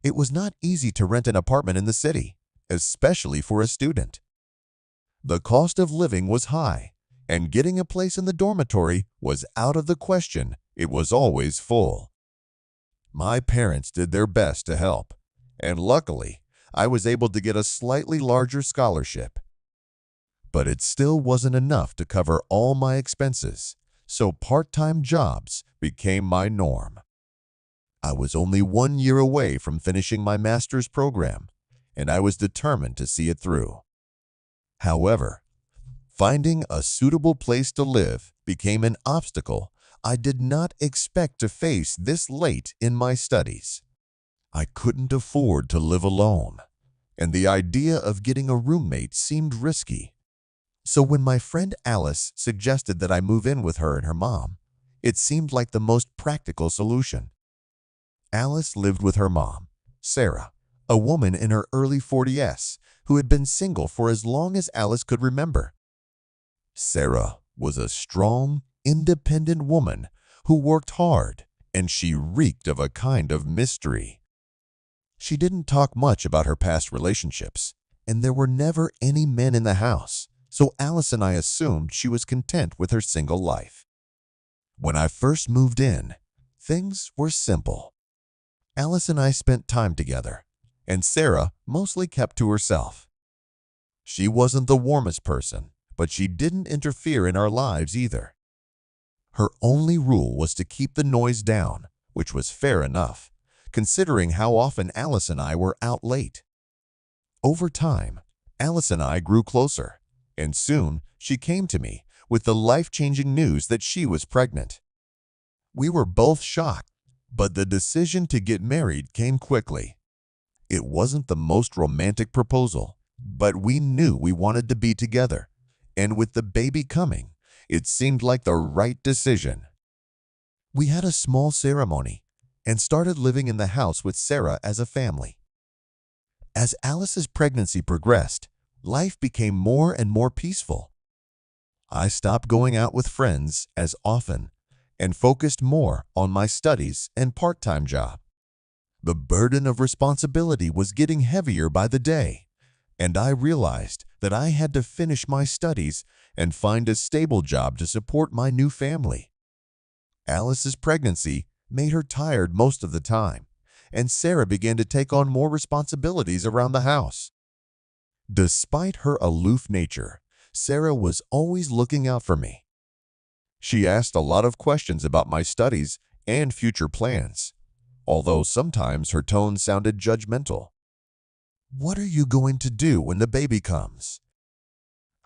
It was not easy to rent an apartment in the city, especially for a student. The cost of living was high, and getting a place in the dormitory was out of the question. It was always full. My parents did their best to help, and luckily, I was able to get a slightly larger scholarship. But it still wasn't enough to cover all my expenses, so part-time jobs became my norm. I was only 1 year away from finishing my master's program, and I was determined to see it through. However, finding a suitable place to live became an obstacle I did not expect to face this late in my studies. I couldn't afford to live alone, and the idea of getting a roommate seemed risky. So when my friend Alice suggested that I move in with her and her mom, it seemed like the most practical solution. Alice lived with her mom, Sarah, a woman in her early 40s who had been single for as long as Alice could remember. Sarah was a strong, independent woman who worked hard, and she reeked of a kind of mystery. She didn't talk much about her past relationships, and there were never any men in the house, so Alice and I assumed she was content with her single life. When I first moved in, things were simple. Alice and I spent time together, and Sarah mostly kept to herself. She wasn't the warmest person, but she didn't interfere in our lives either. Her only rule was to keep the noise down, which was fair enough, considering how often Alice and I were out late. Over time, Alice and I grew closer, and soon she came to me with the life-changing news that she was pregnant. We were both shocked, but the decision to get married came quickly. It wasn't the most romantic proposal, but we knew we wanted to be together, and with the baby coming, it seemed like the right decision. We had a small ceremony and started living in the house with Sarah as a family. As Alice's pregnancy progressed, life became more and more peaceful. I stopped going out with friends as often and focused more on my studies and part-time job. The burden of responsibility was getting heavier by the day, and I realized that I had to finish my studies and find a stable job to support my new family. Alice's pregnancy made her tired most of the time, and Sarah began to take on more responsibilities around the house. Despite her aloof nature, Sarah was always looking out for me. She asked a lot of questions about my studies and future plans, although sometimes her tone sounded judgmental. "What are you going to do when the baby comes?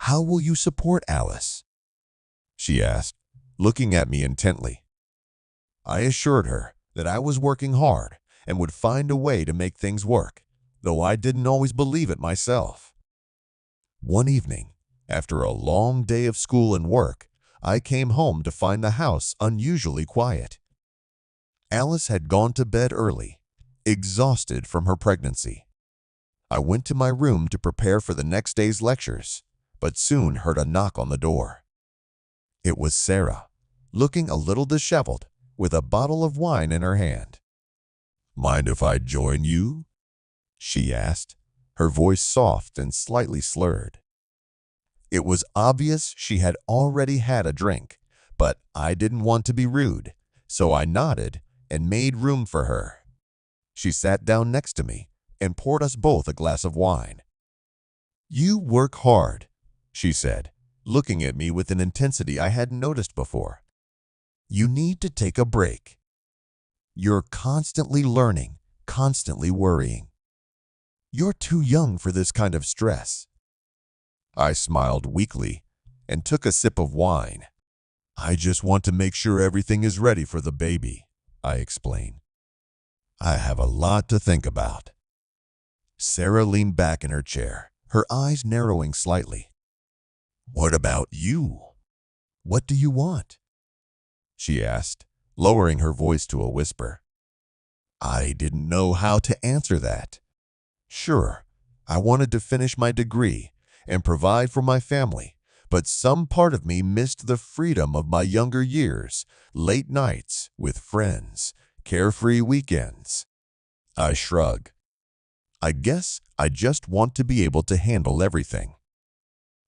How will you support Alice?" she asked, looking at me intently. I assured her that I was working hard and would find a way to make things work, though I didn't always believe it myself. One evening, after a long day of school and work, I came home to find the house unusually quiet. Alice had gone to bed early, exhausted from her pregnancy. I went to my room to prepare for the next day's lectures, but soon heard a knock on the door. It was Sarah, looking a little disheveled, with a bottle of wine in her hand. "Mind if I join you?" she asked, her voice soft and slightly slurred. It was obvious she had already had a drink, but I didn't want to be rude, so I nodded and made room for her. She sat down next to me and poured us both a glass of wine. "You work hard," she said, looking at me with an intensity I hadn't noticed before. "You need to take a break. You're constantly learning, constantly worrying. You're too young for this kind of stress." I smiled weakly and took a sip of wine. "I just want to make sure everything is ready for the baby," I explained. "I have a lot to think about." Sarah leaned back in her chair, her eyes narrowing slightly. "What about you? What do you want?" she asked, lowering her voice to a whisper. I didn't know how to answer that. Sure, I wanted to finish my degree and provide for my family, but some part of me missed the freedom of my younger years, late nights with friends, carefree weekends. I shrug. I guess I just want to be able to handle everything.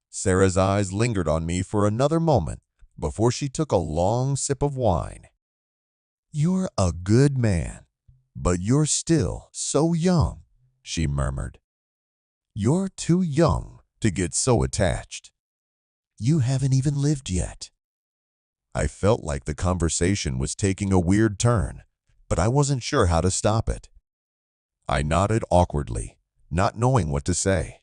Sarah's eyes lingered on me for another moment before she took a long sip of wine. "You're a good man, but you're still so young," she murmured. "You're too young to get so attached. You haven't even lived yet." I felt like the conversation was taking a weird turn, but I wasn't sure how to stop it. I nodded awkwardly, not knowing what to say.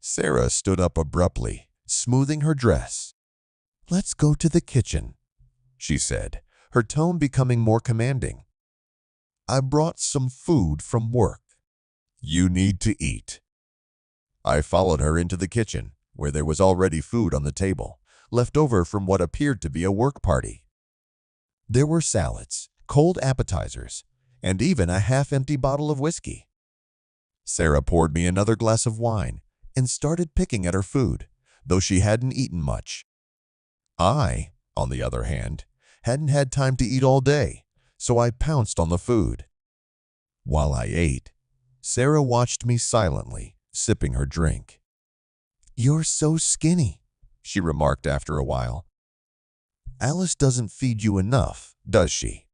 Sarah stood up abruptly, smoothing her dress. "Let's go to the kitchen," she said, her tone becoming more commanding. "I brought some food from work. You need to eat." I followed her into the kitchen, where there was already food on the table, left over from what appeared to be a work party. There were salads, cold appetizers, and even a half-empty bottle of whiskey. Sarah poured me another glass of wine and started picking at her food, though she hadn't eaten much. I, on the other hand, hadn't had time to eat all day, so I pounced on the food. While I ate, Sarah watched me silently, sipping her drink. "You're so skinny," she remarked after a while. "Alice doesn't feed you enough, does she?"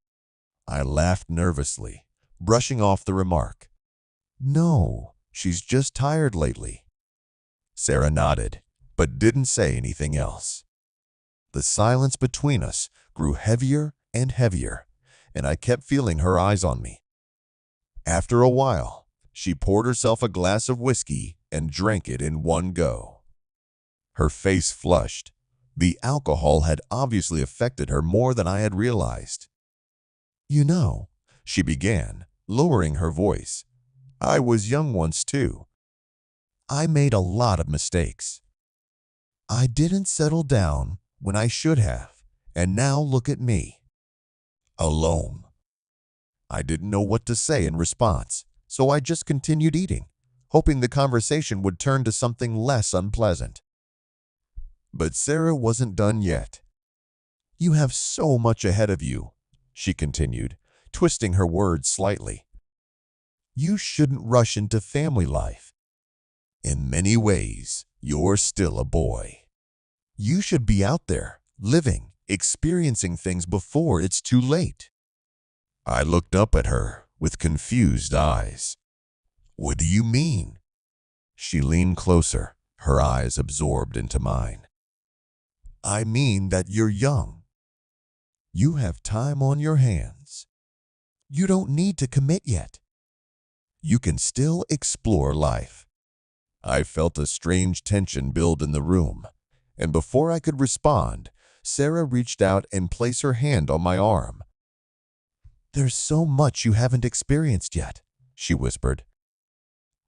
I laughed nervously, brushing off the remark. "No, she's just tired lately." Sarah nodded, but didn't say anything else. The silence between us grew heavier and heavier, and I kept feeling her eyes on me. After a while, she poured herself a glass of whiskey and drank it in one go. Her face flushed. The alcohol had obviously affected her more than I had realized. "You know," she began, lowering her voice, "I was young once too. I made a lot of mistakes. I didn't settle down when I should have, and now look at me. Alone." I didn't know what to say in response, so I just continued eating, hoping the conversation would turn to something less unpleasant. But Sarah wasn't done yet. "You have so much ahead of you," she continued, twisting her words slightly. "You shouldn't rush into family life. In many ways, you're still a boy. You should be out there, living, experiencing things before it's too late." I looked up at her with confused eyes. "What do you mean?" She leaned closer, her eyes absorbed into mine. "I mean that you're young. You have time on your hands. You don't need to commit yet. You can still explore life." I felt a strange tension build in the room, and before I could respond, Sarah reached out and placed her hand on my arm. "There's so much you haven't experienced yet," she whispered.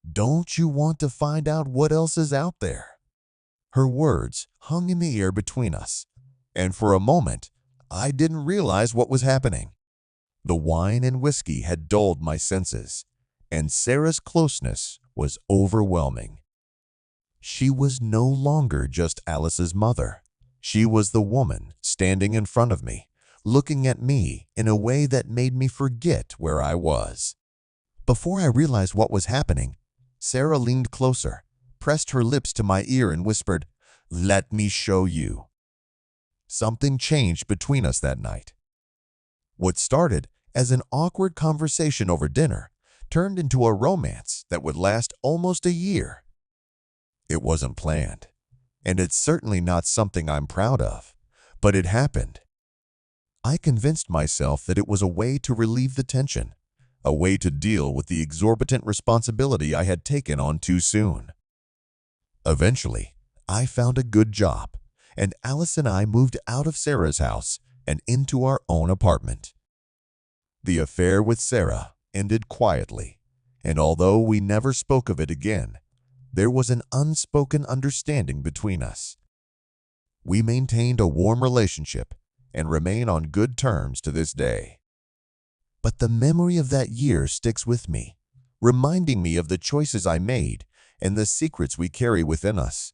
"Don't you want to find out what else is out there?" Her words hung in the air between us, and for a moment, I didn't realize what was happening. The wine and whiskey had dulled my senses, and Sarah's closeness was overwhelming. She was no longer just Alice's mother. She was the woman standing in front of me, looking at me in a way that made me forget where I was. Before I realized what was happening, Sarah leaned closer, pressed her lips to my ear and whispered, "Let me show you." Something changed between us that night. What started as an awkward conversation over dinner turned into a romance that would last almost a year. It wasn't planned, and it's certainly not something I'm proud of, but it happened. I convinced myself that it was a way to relieve the tension, a way to deal with the exorbitant responsibility I had taken on too soon. Eventually, I found a good job, and Alice and I moved out of Sarah's house and into our own apartment. The affair with Sarah ended quietly, and although we never spoke of it again, there was an unspoken understanding between us. We maintained a warm relationship and remain on good terms to this day. But the memory of that year sticks with me, reminding me of the choices I made and the secrets we carry within us.